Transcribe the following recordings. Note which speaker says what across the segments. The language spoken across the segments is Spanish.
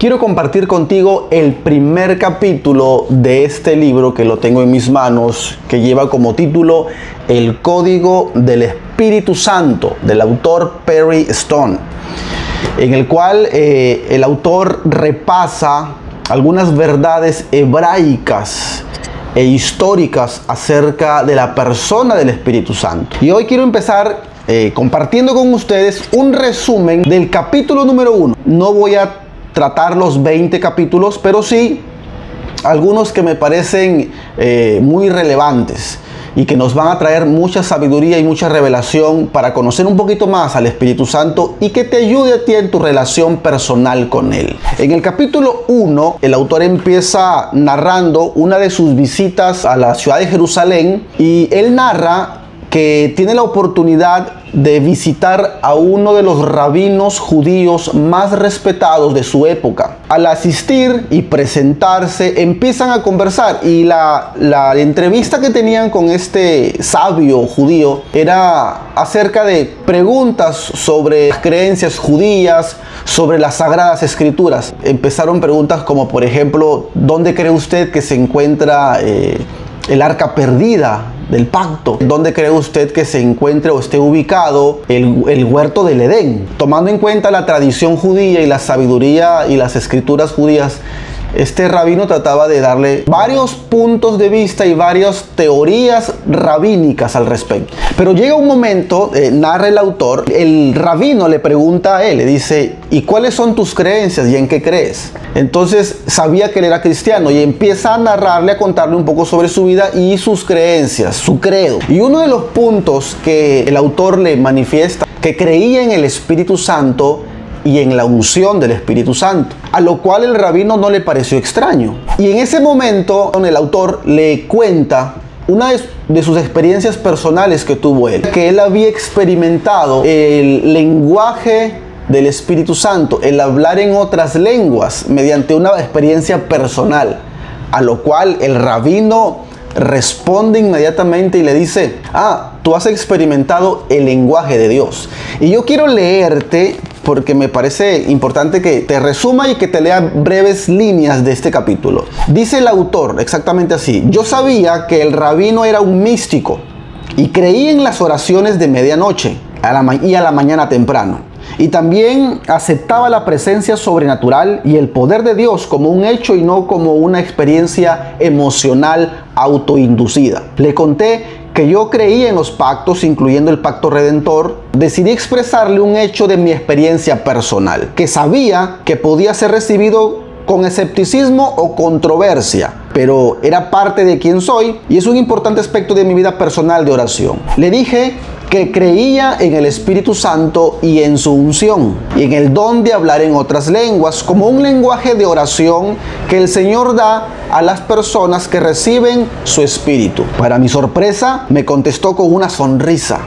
Speaker 1: Quiero compartir contigo el primer capítulo de este libro que lo tengo en mis manos, que lleva como título El Código del Espíritu Santo, del autor Perry Stone, en el cual el autor repasa algunas verdades hebraicas e históricas acerca de la persona del Espíritu Santo. Y hoy quiero empezar compartiendo con ustedes un resumen del capítulo número 1. No voy a tratar los 20 capítulos, pero sí algunos que me parecen muy relevantes y que nos van a traer mucha sabiduría y mucha revelación para conocer un poquito más al Espíritu Santo y que te ayude a ti en tu relación personal con Él. En el capítulo 1, el autor empieza narrando una de sus visitas a la ciudad de Jerusalén, y él narra que tiene la oportunidad de visitar a uno de los rabinos judíos más respetados de su época. Al asistir y presentarse, empiezan a conversar, y la entrevista que tenían con este sabio judío era acerca de preguntas sobre las creencias judías, sobre las Sagradas Escrituras. Empezaron preguntas como, por ejemplo, ¿dónde cree usted que se encuentra el arca perdida del pacto? ¿Dónde cree usted que se encuentre o esté ubicado el huerto del Edén? Tomando en cuenta la tradición judía y la sabiduría y las escrituras judías, este rabino trataba de darle varios puntos de vista y varias teorías rabínicas al respecto. Pero llega un momento, narra el autor, el rabino le pregunta a él, le dice: ¿y cuáles son tus creencias y en qué crees? Entonces sabía que él era cristiano y empieza a narrarle, a contarle un poco sobre su vida y sus creencias, su credo. Y uno de los puntos que el autor le manifiesta, que creía en el Espíritu Santo y en la unción del Espíritu Santo, a lo cual el rabino no le pareció extraño. Y en ese momento el autor le cuenta una de sus experiencias personales que tuvo él, que él había experimentado el lenguaje del Espíritu Santo, el hablar en otras lenguas mediante una experiencia personal, a lo cual el rabino responde inmediatamente y le dice: tú has experimentado el lenguaje de Dios. Y yo quiero leerte, porque me parece importante que te resuma y que te lea breves líneas de este capítulo. Dice el autor exactamente así: yo sabía que el rabino era un místico y creí en las oraciones de medianoche y a la mañana temprano. Y también aceptaba la presencia sobrenatural y el poder de Dios como un hecho y no como una experiencia emocional autoinducida. Le conté que yo creía en los pactos, incluyendo el pacto redentor. Decidí expresarle un hecho de mi experiencia personal, que sabía que podía ser recibido con escepticismo o controversia, pero era parte de quien soy y es un importante aspecto de mi vida personal de oración. Le dije que creía en el Espíritu Santo y en su unción, y en el don de hablar en otras lenguas, como un lenguaje de oración que el Señor da a las personas que reciben su Espíritu. Para mi sorpresa, me contestó con una sonrisa: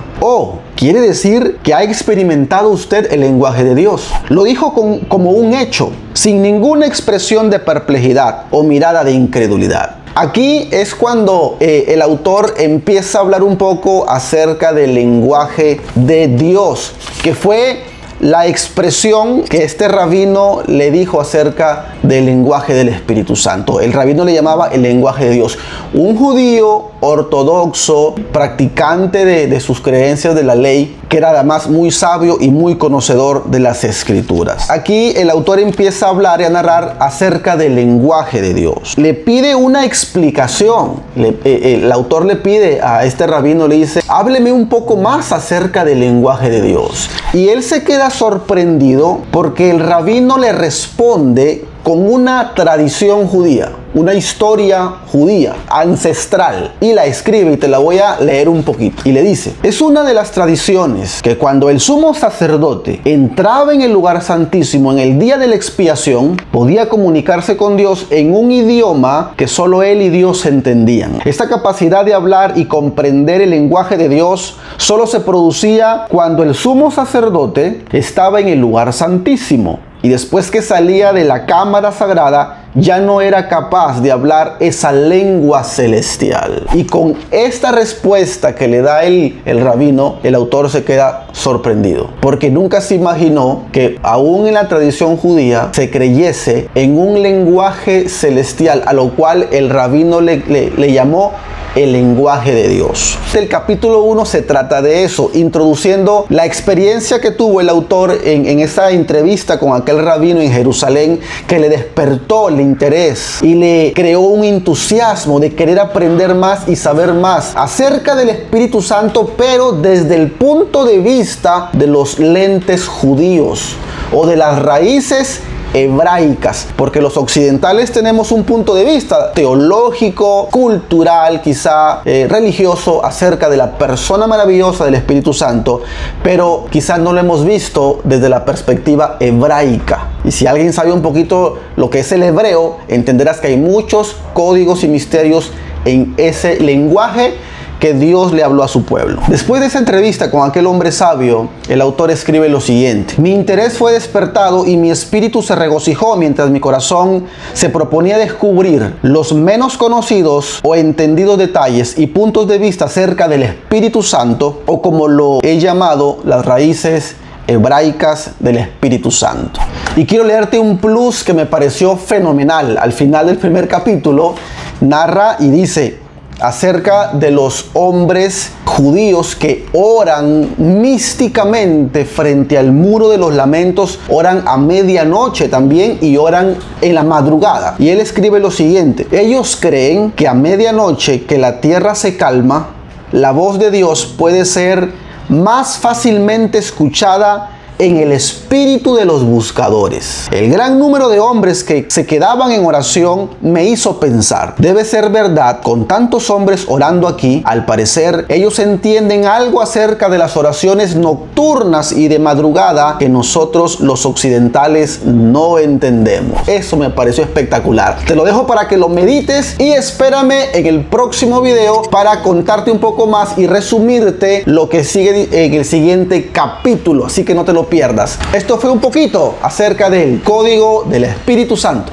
Speaker 1: ¿quiere decir que ha experimentado usted el lenguaje de Dios? Lo dijo como un hecho, sin ninguna expresión de perplejidad o mirada de incredulidad. Aquí es cuando el autor empieza a hablar un poco acerca del lenguaje de Dios, que fue la expresión que este rabino le dijo acerca del lenguaje del Espíritu Santo. El rabino le llamaba el lenguaje de Dios. Un judío ortodoxo, practicante de sus creencias de la ley, que era además muy sabio y muy conocedor de las Escrituras. Aquí el autor empieza a hablar y a narrar acerca del lenguaje de Dios. Le pide una explicación. El autor le pide a este rabino, le dice: hábleme un poco más acerca del lenguaje de Dios. Y él se queda sorprendido porque el rabino le responde con una tradición judía, una historia judía ancestral, y la escribe, y te la voy a leer un poquito. Y le dice: es una de las tradiciones que cuando el sumo sacerdote entraba en el lugar santísimo en el día de la expiación, podía comunicarse con Dios en un idioma que solo él y Dios entendían. Esta capacidad de hablar y comprender el lenguaje de Dios solo se producía cuando el sumo sacerdote estaba en el lugar santísimo, y después que salía de la cámara sagrada ya no era capaz de hablar esa lengua celestial. Y con esta respuesta que le da el rabino, el autor se queda sorprendido, porque nunca se imaginó que aún en la tradición judía se creyese en un lenguaje celestial, a lo cual el rabino le llamó el lenguaje de Dios. El capítulo 1 se trata de eso, introduciendo la experiencia que tuvo el autor en esa entrevista con aquel rabino en Jerusalén, que le despertó el interés y le creó un entusiasmo de querer aprender más y saber más acerca del Espíritu Santo, pero desde el punto de vista de los lentes judíos o de las raíces hebraicas, porque los occidentales tenemos un punto de vista teológico, cultural, quizá religioso, acerca de la persona maravillosa del Espíritu Santo, pero quizá no lo hemos visto desde la perspectiva hebraica. Y si alguien sabe un poquito lo que es el hebreo, entenderás que hay muchos códigos y misterios en ese lenguaje que Dios le habló a su pueblo. Después de esa entrevista con aquel hombre sabio, el autor escribe lo siguiente: mi interés fue despertado y mi espíritu se regocijó mientras mi corazón se proponía descubrir los menos conocidos o entendidos detalles y puntos de vista acerca del Espíritu Santo, o como lo he llamado, las raíces hebraicas del Espíritu Santo. Y quiero leerte un plus que me pareció fenomenal. Al final del primer capítulo narra y dice acerca de los hombres judíos que oran místicamente frente al muro de los lamentos, oran a medianoche también y oran en la madrugada. Y él escribe lo siguiente: ellos creen que a medianoche, que la tierra se calma, la voz de Dios puede ser más fácilmente escuchada en el espíritu de los buscadores. El gran número de hombres que se quedaban en oración me hizo pensar, debe ser verdad, con tantos hombres orando aquí, al parecer ellos entienden algo acerca de las oraciones nocturnas y de madrugada que nosotros los occidentales no entendemos. Eso me pareció espectacular. Te lo dejo para que lo medites y espérame en el próximo video para contarte un poco más y resumirte lo que sigue en el siguiente capítulo, así que no te lo pierdas. Esto fue un poquito acerca del código del Espíritu Santo.